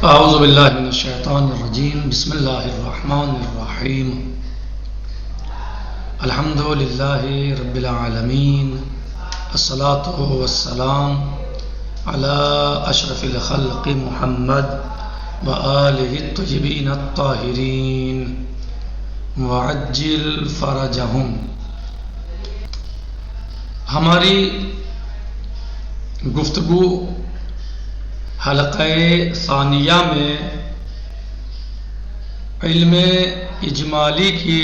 اعوذ باللہ من الشیطان الرجیم بسم اللہ الرحمن الرحیم الحمد للہ رب العالمین الصلاة والسلام علی اشرف الخلق محمد وآلہ الطیبین الطاہرین وعجل فرجہم۔ ہماری گفتگو حلقہ ثانیہ میں علم اجمالی کے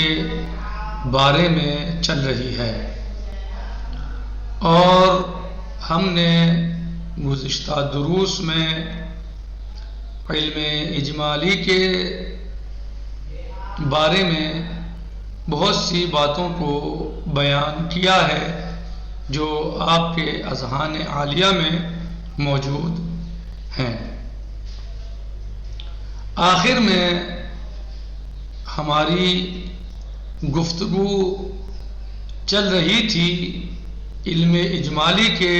بارے میں چل رہی ہے، اور ہم نے گزشتہ دروس میں علم اجمالی کے بارے میں بہت سی باتوں کو بیان کیا ہے جو آپ کے اذہان عالیہ میں موجود ہیں۔ آخر میں ہماری گفتگو چل رہی تھی علم اجمالی کے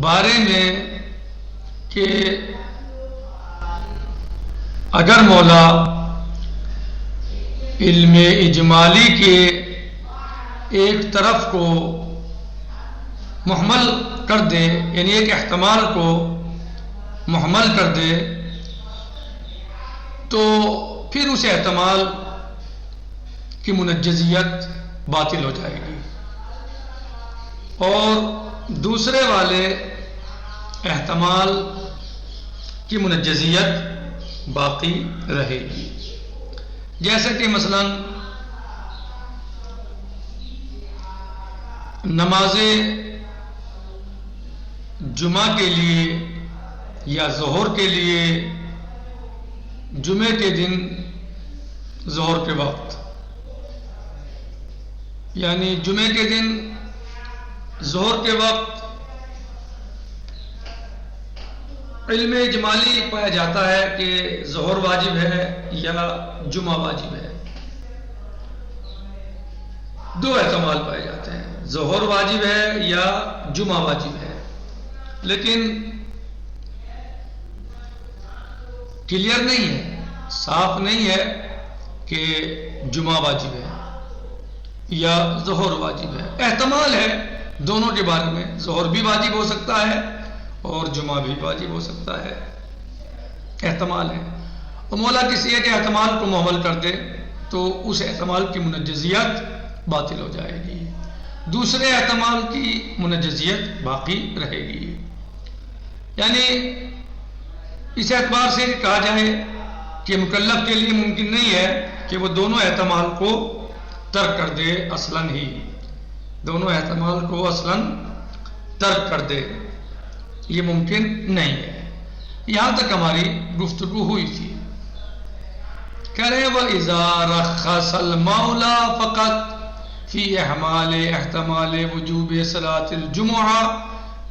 بارے میں کہ اگر مولا علم اجمالی کے ایک طرف کو محمل کر دے، یعنی ایک احتمال کو محمل کر دے، تو پھر اس احتمال کی منجزیت باطل ہو جائے گی، اور دوسرے والے احتمال کی منجزیت باقی رہے گی۔ جیسے کہ مثلا نماز جمعہ کے لیے یا ظہر کے لیے جمعے کے دن ظہر کے وقت، یعنی جمعے کے دن ظہر کے وقت علم اجمالی پایا جاتا ہے کہ ظہر واجب ہے یا جمعہ واجب ہے۔ دو احتمال پائے جاتے ہیں، ظہر واجب ہے یا جمعہ واجب ہے، لیکن کلیئر نہیں ہے، صاف نہیں ہے کہ جمعہ واجب ہے یا ظہر واجب ہے۔ احتمال ہے دونوں کے بارے میں، ظہر بھی واجب ہو سکتا ہے اور جمعہ بھی واجب ہو سکتا ہے، احتمال ہے۔ اور مولا کسی ایک احتمال کو محمل کر دے تو اس احتمال کی منجزیت باطل ہو جائے گی، دوسرے احتمال کی منجزیت باقی رہے گی۔ یعنی اس اعتبار سے کہا جائے کہ مکلف کے لیے ممکن نہیں ہے کہ وہ دونوں احتمال کو ترک کر دے، اصلاً ہی دونوں احتمال کو اصلاً ترک کر دے، یہ ممکن نہیں ہے۔ یہاں تک ہماری گفتگو ہوئی تھی۔ کہہ رہے ہیں وَإِذَا رَخَّصَ الْمَوْلَى فَقَطْ فِي احمال احتمال وجوب صلاة الجمعہ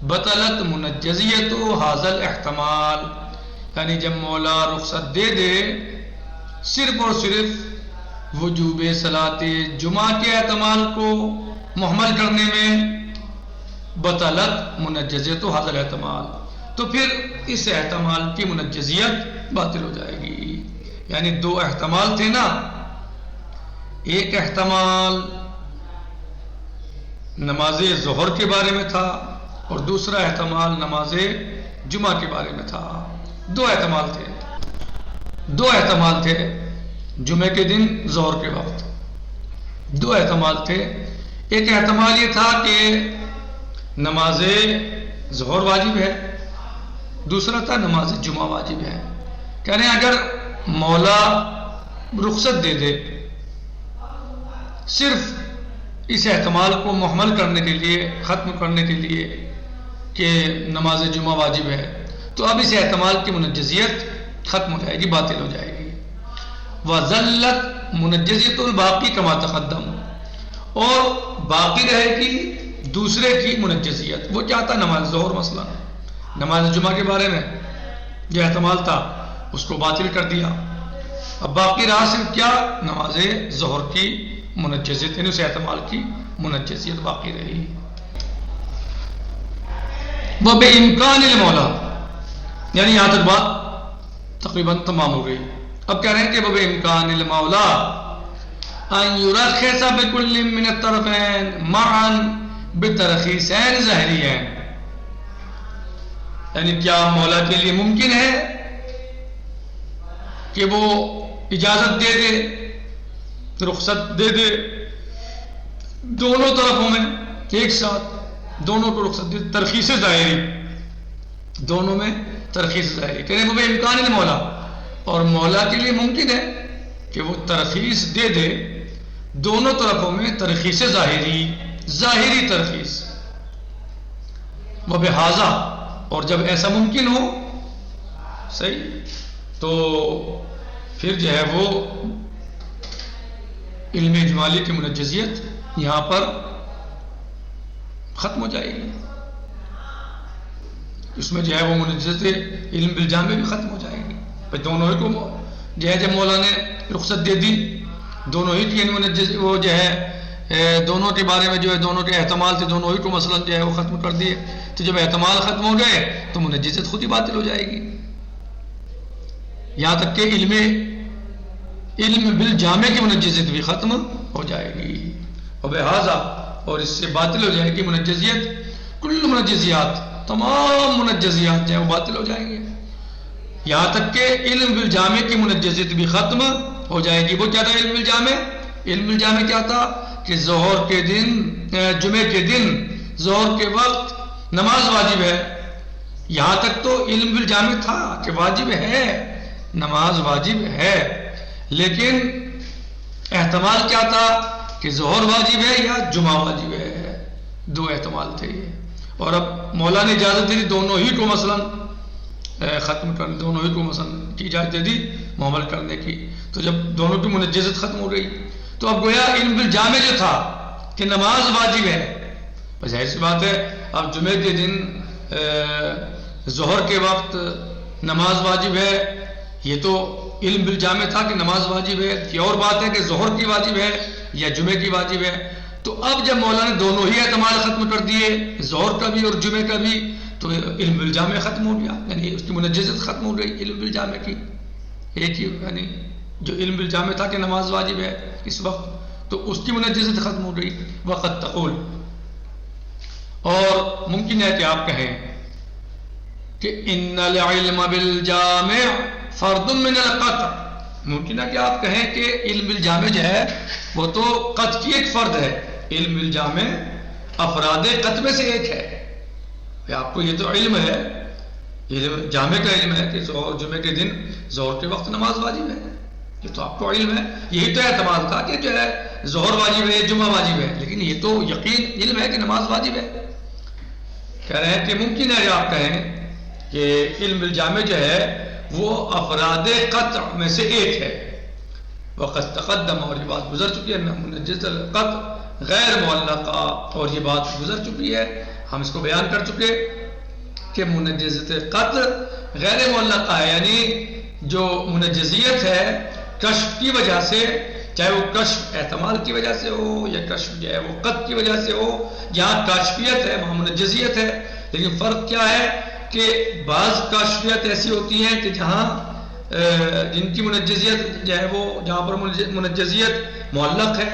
بطلت منجزیت هذا الاحتمال، یعنی جب مولا رخصت دے دے صرف اور صرف وجوب صلاۃ جمعہ کے احتمال کو محمل کرنے میں، بطلت منجزیت هذا الاحتمال، تو پھر اس احتمال کی منجزیت باطل ہو جائے گی۔ یعنی دو احتمال تھے نا، ایک احتمال نماز ظہر کے بارے میں تھا اور دوسرا احتمال نماز جمعہ کے بارے میں تھا۔ دو احتمال تھے جمعے کے دن ظہر کے وقت، دو احتمال تھے۔ ایک احتمال یہ تھا کہ نماز ظہر واجب ہے، دوسرا تھا نماز جمعہ واجب ہے۔ کہہ رہے ہیں اگر مولا رخصت دے دے صرف اس احتمال کو محمل کرنے کے لیے، ختم کرنے کے لیے کہ نماز جمعہ واجب ہے، تو اب اس احتمال کی منجزیت ختم ہو جائے گی، باطل ہو جائے گی۔ وَذَلَّتْ مُنَجَّزِيَةُ الْبَاقِي كَمَا تَقَدَّمَ، اور باقی رہے گی دوسرے کی منجزیت۔ وہ کیا تھا؟ نماز ظہر، مثلا نماز جمعہ کے بارے میں جو احتمال تھا اس کو باطل کر دیا، اب باقی رہا صرف کیا؟ نماز ظہر کی منجزیت، یعنی اس احتمال کی منجزیت باقی رہی۔ وہ بے امکان المولا، یعنی یہاں تک بات تقریباً تمام ہو گئی. اب کہہ رہے ہیں کہ بب امکان المولا ان یرخص بکل من الطرفین معا بترخیصین ظاہریین، یعنی کیا مولا کے لیے ممکن ہے کہ وہ اجازت دے دے، رخصت دے دے دونوں طرفوں میں ایک ساتھ، دونوں کو رخصت دے، ترخیص ظاہری، دونوں میں ترخیص ظاہری. کہنے وہ امکان المولا، اور مولا کے لیے ممکن ہے کہ وہ ترخیص دے دے دونوں طرفوں میں ترخیص ظاہری، ظاہری ترخیص. وبہذا، اور جب ایسا ممکن ہو صحیح تو پھر جو ہے وہ علم اجمالی کی منجزیت یہاں پر ختم ہو جائے گی. اس میں جو ہے وہ منجزیت علم بالجامع بھی ختم ہو جائے گی. بھائی دونوں ہی کو جو ہے جب مولا نے رخصت دے دی دونوں ہی کی منجز، وہ جو ہے دونوں کے بارے میں جو ہے دونوں کے احتمال تھے، دونوں ہی کو مثلا جو ہے وہ ختم کر دیے، تو جب احتمال ختم ہو گئے تو منجزیت خود ہی باطل ہو جائے گی. یہاں تک کہ علم بالجامع کی منجزیت بھی ختم ہو جائے گی. وبہذا، اور اس سے باطل ہو جائے گی منجزیت، کل منجزیات، تمام منجزیات جو ہیں وہ باطل ہو جائیں گے. یہاں تک کہ علم بالجامع کی منجزیت بھی ختم ہو جائے گی. وہ کیا تھا علم بالجامع؟ علم بالجامع کیا تھا کہ ظہر کے دن، جمعے کے دن ظہر کے وقت نماز واجب ہے. یہاں تک تو علم بالجامع تھا کہ واجب ہے، نماز واجب ہے، لیکن احتمال کیا تھا کہ ظہر واجب ہے یا جمعہ واجب ہے، دو احتمال تھے یہ. اور اب مولا نے اجازت دے دی دونوں ہی کو مثلا ختم کرنے، دونوں ہی کو مثلا کی اجازت دے دی معامل کرنے کی. تو جب دونوں کی منجزت ختم ہو گئی تو اب گویا علم بالجامع جو تھا کہ نماز واجب ہے، بس ظاہر سی بات ہے اب جمعے کے دن ظہر کے وقت نماز واجب ہے، یہ تو علم بالجامع تھا کہ نماز واجب ہے. یہ اور بات ہے کہ ظہر کی واجب ہے یا جمعے کی واجب ہے. تو اب جب مولا نے دونوں ہی احتمال ختم کر دیے، ظہر کا بھی اور جمعے کا بھی، تو علم بالجامع ختم ہو گیا، یعنی اس کی منجزت ختم ہو گئی علم بالجامع کی. ایک ہی یعنی جو علم بالجامع تھا کہ نماز واجب ہے اس وقت، تو اس کی منجزت ختم ہو گئی. وقت تقول، اور ممکن ہے کہ آپ کہیں کہ ان العلم بالجامع فرد من القطع، ممکن ہے کہ آپ کہیں کہ علم بالجامع جو ہے وہ تو قطع کی ایک فرد ہے. علم بالجامع افراد قطع میں سے ایک ہے. آپ کو یہ تو علم ہے، علم جامع کا علم ہے کہ جمعے کے دن ظہر کے وقت نماز واجب ہے، یہ تو آپ کو علم ہے. یہی تو احتمال تھا کہ جو ہے ظہر واجب ہے، جمعہ واجب ہے، لیکن یہ تو یقین علم ہے کہ نماز واجب ہے. کہہ رہے ہیں کہ ممکن ہے کہ آپ کہیں کہ علم بالجامع جو ہے وہ افراد قطع میں سے ایک ہے. وقت تقدم، اور یہ بات گزر چکی ہے، منجز القطع غیر معلقہ، اور یہ بات گزر چکی ہے، ہم اس کو بیان کر چکے کہ منجزت قطع غیر معلقہ ہے، یعنی جو منجزیت ہے کشف کی وجہ سے، چاہے وہ کشف احتمال کی وجہ سے ہو یا کشف جو ہے وہ قطع کی وجہ سے ہو، جہاں کاشفیت ہے وہاں منجزیت ہے. لیکن فرق کیا ہے کہ بعض کاشفیت ایسی ہوتی ہیں کہ جہاں جن کی منجزیت جو ہے وہ جہاں پر منجزیت معلق ہے،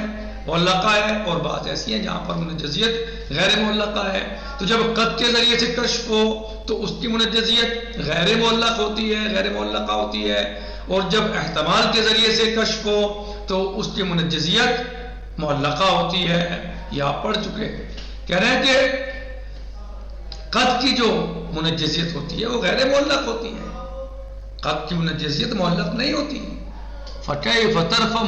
معلقہ ہے، اور بعض ایسی ہیں جہاں پر منجزیت غیر معلقہ ہے. تو جب قطع کے ذریعے سے کشف ہو تو اس کی منجزیت غیر معلق ہوتی ہے، غیر معلقہ ہوتی ہے، اور جب احتمال کے ذریعے سے کشف ہو تو اس کی منجزیت معلقہ ہوتی ہے. یہ آپ پڑھ چکے. کہہ رہے ہیں کہ قطع کی جو منجزیت ہوتی ہے وہ غیر معلق ہوتی ہے، قطع کی منجزیت معلق نہیں ہوتی. فَكَيْفَ تَرْفَ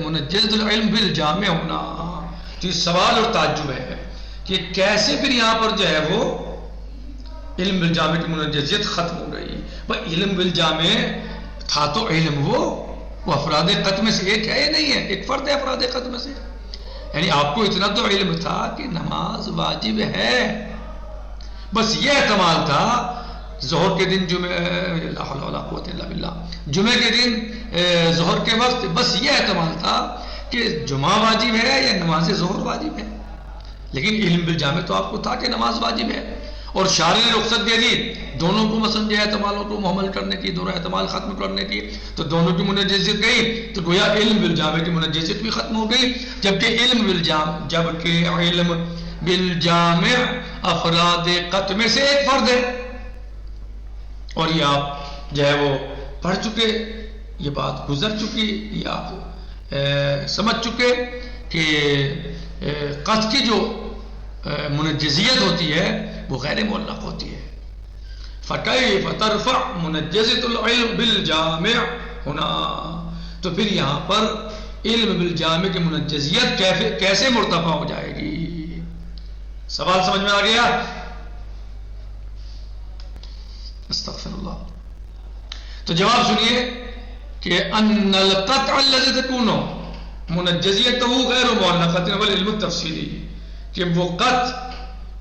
منجز العلم بالجامع ہونا، تو یہ سوال اور تعجب ہے کہ کیسے پھر یہاں پر جو ہے وہ علم بالجامع کی منجزیت ختم ہو گئی. بھائی علم بالجامع تھا تو علم وہ افراد قطع میں سے ایک ہے یا نہیں ہے؟ ایک فرد ہے افراد قطع میں سے. یعنی آپ کو اتنا تو علم تھا کہ نماز واجب ہے، بس یہ احتمال تھا ظہر کے دن لا حول ولا قوت الا باللہ، جمعے کے دن ظہر کے وقت بس یہ احتمال تھا کہ جمعہ واجب ہے یا نماز ظہر واجب ہے. لیکن علم بالجامع تو آپ کو تھا کہ نماز واجب ہے، اور شارع نے رخصت دے دی دونوں کو مثلا جو احتمالوں کو محمل کرنے کی، دونوں احتمال ختم کرنے کی، تو دونوں کی منجزیت گئی، تو گویا علم بالجامع کی منجزیت بھی ختم ہو گئی، جبکہ علم بالجامع افراد قطع میں سے ایک فرد ہے۔ اور یہ آپ جو ہے وہ پڑھ چکے، یہ بات گزر چکی، یہ آپ سمجھ چکے کہ قطع کی جو منجزیت ہوتی ہے وہ غیر معلق ہوتی ہے۔ فَكَيْفَ تَرْفَعْ مُنَجَّزَةُ الْعِلْمِ بِالْجَامِعِ ہونا، تو پھر یہاں پر علم بالجامع کی منجزیت کیسے مرتفع ہو جائے گی؟ سوال سمجھ میں آ گیا؟ استغفر اللہ۔ تو جواب سنیے کہ ان القطع الذي تكون منجزیته غیر معلقۃ والعلم التفصیلی، کہ وہ قطع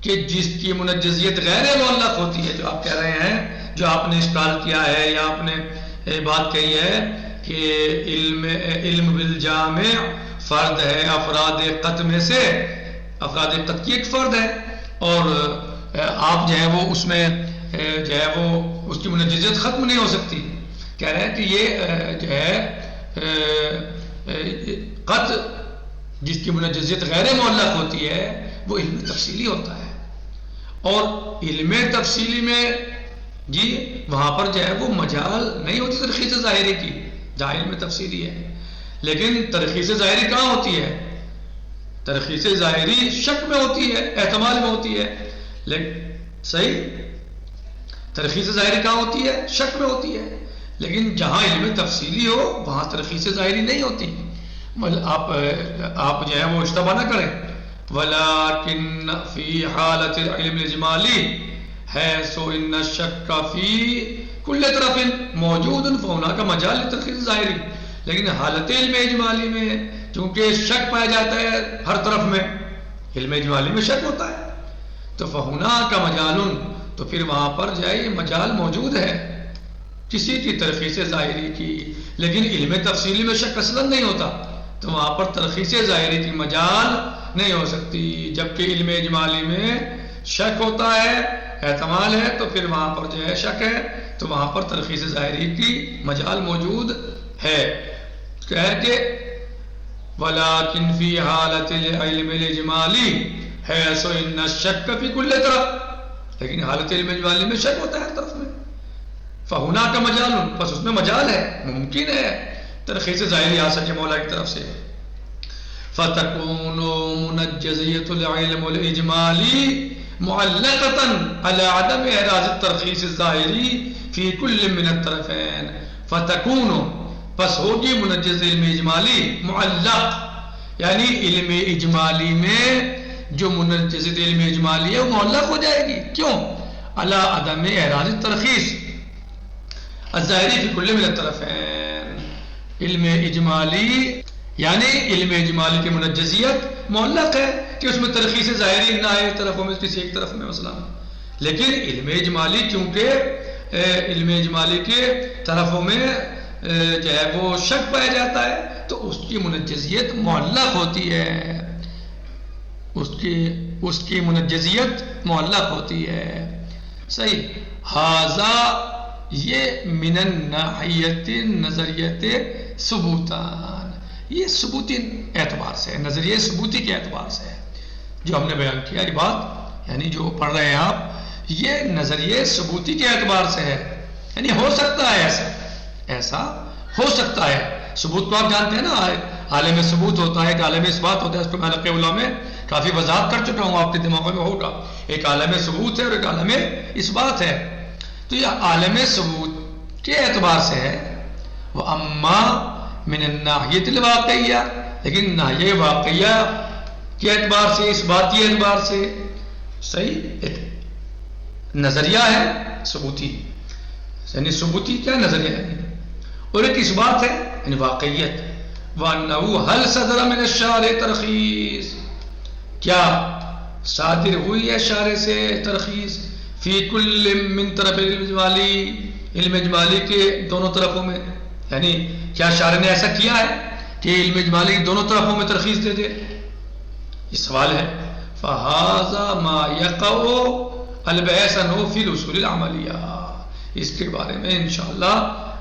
کہ جس کی منجزیت غیر معلق ہوتی ہے، جو آپ کہہ رہے ہیں، جو آپ نے اشکال کیا ہے یا آپ نے بات کہی ہے کہ علم بالجامع فرد ہے افراد قطع میں سے، افراد قطع کی ایک فرد ہے، اور آپ جو ہے وہ اس میں جو ہے وہ اس کی منجزیت ختم نہیں ہو سکتی۔ کہہ رہے ہیں کہ یہ جو ہے قطع جس کی منجزیت غیر معلق ہوتی ہے وہ علم تفصیلی ہوتا ہے، اور علم تفصیلی میں جی وہاں پر جو ہے وہ مجال نہیں ہوتی ترخیص ظاہری کی، جہاں علم تفصیلی ہے، لیکن ترخیص ظاہری کہاں ہوتی ہے؟ ترخیص ظاہری شک میں ہوتی ہے، احتمال میں ہوتی ہے، لیکن صحیح ترخیص ظاہری کہاں ہوتی ہے؟ شک میں ہوتی ہے، لیکن جہاں علم تفصیلی ہو وہاں ترخیص ظاہری نہیں ہوتی۔ آپ جو ہے وہ اشتباہ نہ کریں، وَلَكِنَّ فِي حَالَةِ الْعِلْمِ الْإِجْمَالِي حَيْثُ إِنَّ الشَّكَّ فِي كُلِّ طَرَفٍ مَوْجُودٌ فَهُنَاكَ مَجَالٌ لِلتَّرْخِيصِ الظَّاهِرِ، لیکن حالت علم اجمالی میں چونکہ شک پایا جاتا ہے ہر طرف میں، علم اجمالی میں شک ہوتا ہے، تو فَهُنَاكَ مَجَالٌ، تو پھر وہاں پر جو ہے یہ مجال موجود ہے کسی کی ترخیص ظاہری کی، لیکن علم تفصیلی میں شک اصلا نہیں ہوتا، تو وہاں پر ترخیص ظاہری کی مجال نہیں ہو سکتی، جبکہ علم اجمالی میں شک ہوتا ہے، احتمال ہے، تو پھر وہاں پر جو ہے شک ہے، تو وہاں پر ترخیص ظاہری کی مجال موجود ہے۔ کہہ کہ وَلَكِنْ فِي حَالَةِ الْعِلْمِ الْإِجْمَالِي حَيْثُ إِنَّ الشَّكَّ فِي كُلِّ طَرَفٍ، لیکن حالت علم اجمالی میں شک ہوتا ہے ہر طرف میں، فَهُنَاكَ مَجَالٌ، بس اس میں مجال ہے، ممکن ہے ترخیص ظاہری آ سکے مولا کی طرف سے۔ فَتَكُونُ مُنَجَّزِيَةُ الْعِلْمِ الْإِجْمَالِي مُعَلَّقَةً عَلَى عَدَمِ إِحْرَازِ التَّرْخِيصِ الظَّاهِرِ فِي كُلِّ مِنَ الطَّرَفَيْنِ، فَتَكُونُ پس ہوگی منجز علم اجمالی معلق، یعنی علم اجمالی میں جو منجز علم اجمالی ہے وہ معلق ہو جائے گی، کیوں؟ عَلَى عَدَمِ إِحْرَازِ التَّرْخِيصِ الظَّاهِرِ فِي كُلِّ مِنَ الطَّرَفَيْنِ، علم اجمالی یعنی علم اجمالی کی منجزیت معلق ہے کہ اس میں ترخیص ظاہری نہ آئے طرفوں میں کسی ایک طرف میں مثلا، لیکن علم اجمالی کیونکہ علم اجمالی کے طرفوں میں جو ہے وہ شک پایا جاتا ہے تو اس کی منجزیت معلق ہوتی ہے، اس کی منجزیت معلق ہوتی ہے۔ صحیح، ھذا یہ من الناحیت نظریت ثبوتان، یہ ثبوتی اعتبار سے ہے، نظریہ ثبوتی کے اعتبار سے ہے جو ہم نے بیان کیا، یہ بات یعنی جو پڑھ رہے ہیں آپ، یہ نظریہ ثبوتی کے اعتبار سے ہے، یعنی ہو سکتا ہے ایسا ہو سکتا ہے۔ ثبوت کو آپ جانتے ہیں نا، عالم ثبوت ہوتا ہے، ایک عالم اثبات ہوتا ہے، اس کو میں حلقہ اولیٰ میں کافی وضاحت کر چکا ہوں، آپ کے دماغوں میں ہوگا، ایک عالم ثبوت ہے اور ایک عالم اثبات ہے۔ تو یہ عالم ثبوت کے اعتبار سے ہے، وہ اما من الناحیت الواقعیہ، لیکن ناحیہ واقعیہ کے اعتبار سے، اثباتی اعتبار سے صحیح ایک نظریہ ہے ثبوتی، یعنی ثبوتی کیا نظریہ ہے، اور ایک اثبات ہے یعنی واقعیت۔ وَأَنَّهُ هَلْ صَدَرَ مِنَ الشَّارِعِ تَرْخِيص، کیا صادر ہوئی ہے شارع سے ترخیص، فی کل من طرف علم اجمالی کے دونوں طرفوں میں، یعنی کیا شارع نے ایسا کیا ہے کہ علم اجمالی کی دونوں طرفوں میں ترخیص دے دے، یہ سوال ہے۔ فَهَذَا مَا يَقَعُ البحث فی الاصول العملیہ، اس کے بارے میں انشاءاللہ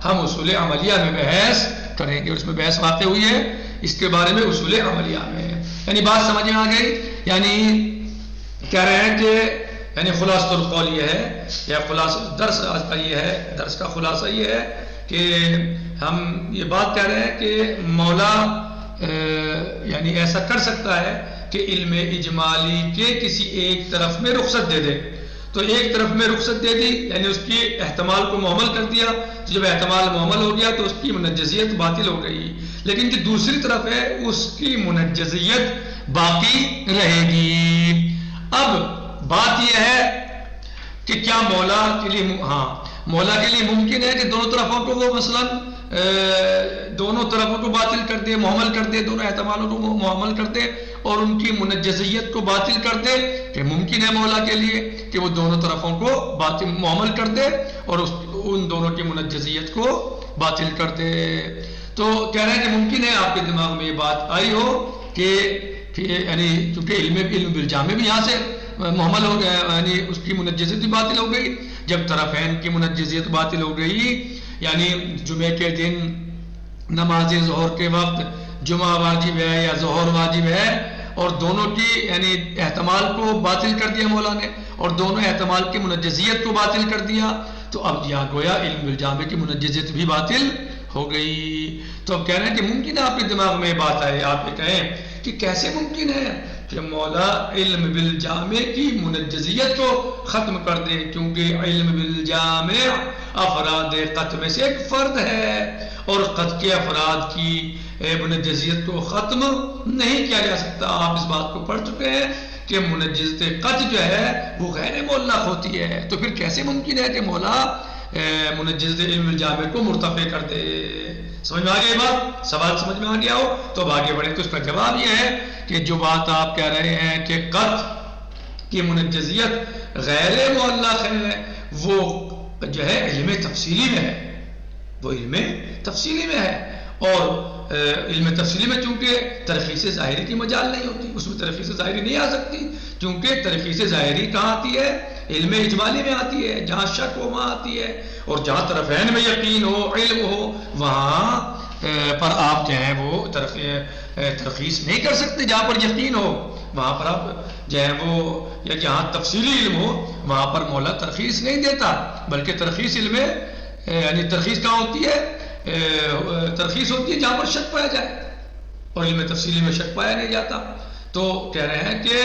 ہم اصول عملیہ میں بحث کریں گے، اور اس میں بحث واقع ہوئی ہے اس کے بارے میں اصول عملیہ میں. یعنی بات سمجھ میں آ گئی؟ یعنی کہہ رہے ہیں کہ یعنی خلاصۃ القول یہ ہے، یا خلاصہ درس آج کا یہ ہے، درس کا خلاصہ یہ ہے کہ ہم یہ بات کہہ رہے ہیں کہ مولا یعنی ایسا کر سکتا ہے کہ علم اجمالی کے کسی ایک طرف میں رخصت دے دے. تو ایک طرف میں رخصت دے دی یعنی اس کی احتمال کو محمل کر دیا، تو جب احتمال محمل ہو گیا تو اس کی منجزیت باطل ہو گئی. لیکن جو دوسری طرف ہے اس کی منجزیت باقی رہے گی. اب بات یہ ہے کہ کیا مولا کے لیے مولا کے لیے ممکن ہے کہ دونوں طرفوں کو وہ مثلا دونوں طرفوں کو باطل کر دے، محمل کر دے، دونوں احتمالوں کو محمل کر دے اور ان کی منجزیت کو باطل کر دے؟ کہ ممکن ہے مولا کے لیے کہ وہ دونوں طرفوں کو باطل محمل کر دے اور ان دونوں کی منجزیت کو باطل کر دے. تو کہہ رہے ہیں کہ ممکن ہے آپ کے دماغ میں یہ بات آئی ہو کہ یعنی چونکہ علم بالجامع بھی یہاں سے محمل ہو گیا، یعنی اس کی منجزیت بھی باطل ہو گئی. جب طرفین کی منجزیت باطل ہو گئی یعنی جمعے کے دن نماز ظہر کے وقت جمعہ واجب ہے یا ظہر واجب ہے، اور دونوں کی یعنی احتمال کو باطل کر دیا مولا نے اور دونوں احتمال کی منجزیت کو باطل کر دیا، تو اب یہاں گویا علم بالجامع کی منجزیت بھی باطل ہو گئی. تو اب کہہ رہے ہیں کہ ممکن ہے آپ کے دماغ میں بات آئے، آپ یہ کہیں کہ کیسے ممکن ہے کہ مولا علم بالجامع کی منجزیت کو ختم کر دے، کیونکہ علم بالجامع افراد قط میں سے ایک فرد ہے اور قط کے افراد کی منجزیت کو ختم نہیں کیا جا سکتا. آپ اس بات کو پڑھ چکے ہیں کہ منجزیت قط جو ہے وہ غیر معلق ہوتی ہے. تو پھر کیسے ممکن ہے کہ مولا منجزیت علم بالجامع کو مرتفع کر دے؟ سمجھ میں آ گئی بات؟ سوال سمجھ میں آ گیا ہو تو اب آگے بڑھیں. تو اس کا جواب یہ ہے کہ جو بات آپ کہہ رہے ہیں کہ قط کی منجزیت غیر معلق ہے وہ جو ہے علم تفصیلی میں ہے، وہ علم تفصیلی میں ہے. اور علم تفصیلی میں چونکہ ترخیص ظاہری کی مجال نہیں ہوتی، اس میں ترخیص ظاہری نہیں آ سکتی، چونکہ ترخیص ظاہری کہاں آتی ہے؟ علم اجمالی میں آتی ہے، جہاں شک ہو وہاں آتی ہے، اور جہاں طرفین میں یقین ہو، علم ہو، وہاں پر آپ جو ہیں وہ ترخیص نہیں کر سکتے. جہاں پر یقین ہو وہاں پر آپ جو ہے وہ، یا جہاں تفصیلی علم ہو وہاں پر مولا ترخیص نہیں دیتا، بلکہ ترخیص علم یعنی ترخیص کہاں ہوتی ہے؟ ترخیص ہوتی ہے جہاں پر شک پایا جائے، اور علم تفصیلی میں شک پایا نہیں جاتا. تو کہہ رہے ہیں کہ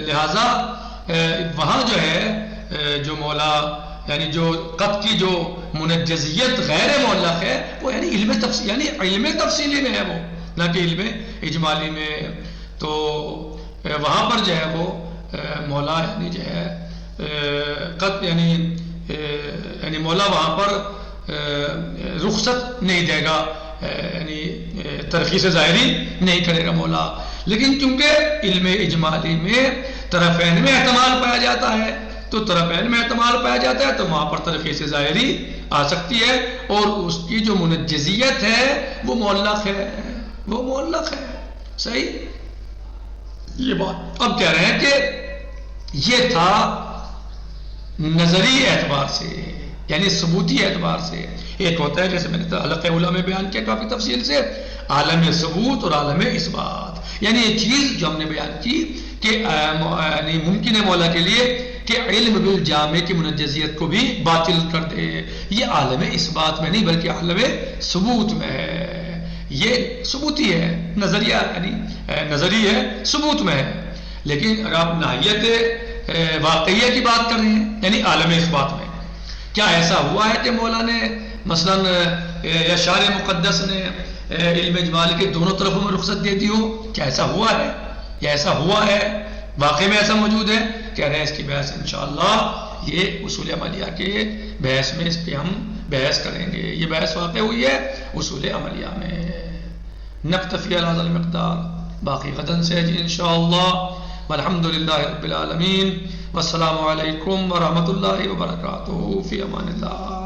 لہذا وہاں جو ہے جو مولا یعنی جو قط کی جو منجزیت غیر معلق ہے وہ یعنی علم تفصیلی میں ہے، وہ نہ کہ علم اجمالی میں. تو وہاں پر جو ہے وہ مولا یعنی جو ہے قط یعنی مولا وہاں پر رخصت نہیں دے گا، یعنی ترخیص ظاہری نہیں کرے گا مولا. لیکن چونکہ علم اجمالی میں طرفین میں احتمال پایا جاتا ہے، تو طرفین میں احتمال پایا جاتا ہے تو وہاں پر ترخیص ظاہری آ سکتی ہے، اور اس کی جو منجزیت ہے وہ معلق ہے، وہ معلق ہے. صحیح؟ یہ بات اب کہہ رہے ہیں کہ یہ تھا نظری اعتبار سے، یعنی ثبوتی اعتبار سے. ایک ہوتا ہے جیسے میں نے حلقہ اولیٰ میں بیان کیا کافی تفصیل سے، عالم ثبوت اور عالم اثبات. یعنی یہ چیز جو ہم نے بیان کی کہ یعنی ممکن ہے مولا کے لیے کہ علم بالجامع کی منجزیت کو بھی باطل کر دے، یہ عالم اثبات میں نہیں بلکہ عالم ثبوت میں ہے. یہ ثبوتی ہے، نظریہ یعنی نظری ہے، ثبوت میں ہے. لیکن اگر آپ ناحیت واقعیہ کی بات کر رہے ہیں یعنی عالم اثبات میں، کیا ایسا ہوا ہے کہ مولا نے مثلا یا شارع مقدس نے علم اجمالی کے دونوں طرفوں میں رخصت دے دی ہو؟ کیا ایسا ہوا ہے؟ یا ایسا ہوا ہے؟ واقعی میں ایسا موجود ہے؟ کہہ رہے ہیں اس کی بحث انشاءاللہ یہ اصول عملیہ کے بحث میں اس پہ ہم بحث کریں گے. یہ بحث واقع ہوئی ہے اصول عملیہ میں. نکتفی علی ھذا المقدار، باقی غدن سے جی انشاءاللہ. والحمدللہ رب العالمین، والسلام علیکم ورحمۃ اللہ وبرکاتہ. فی امان اللہ.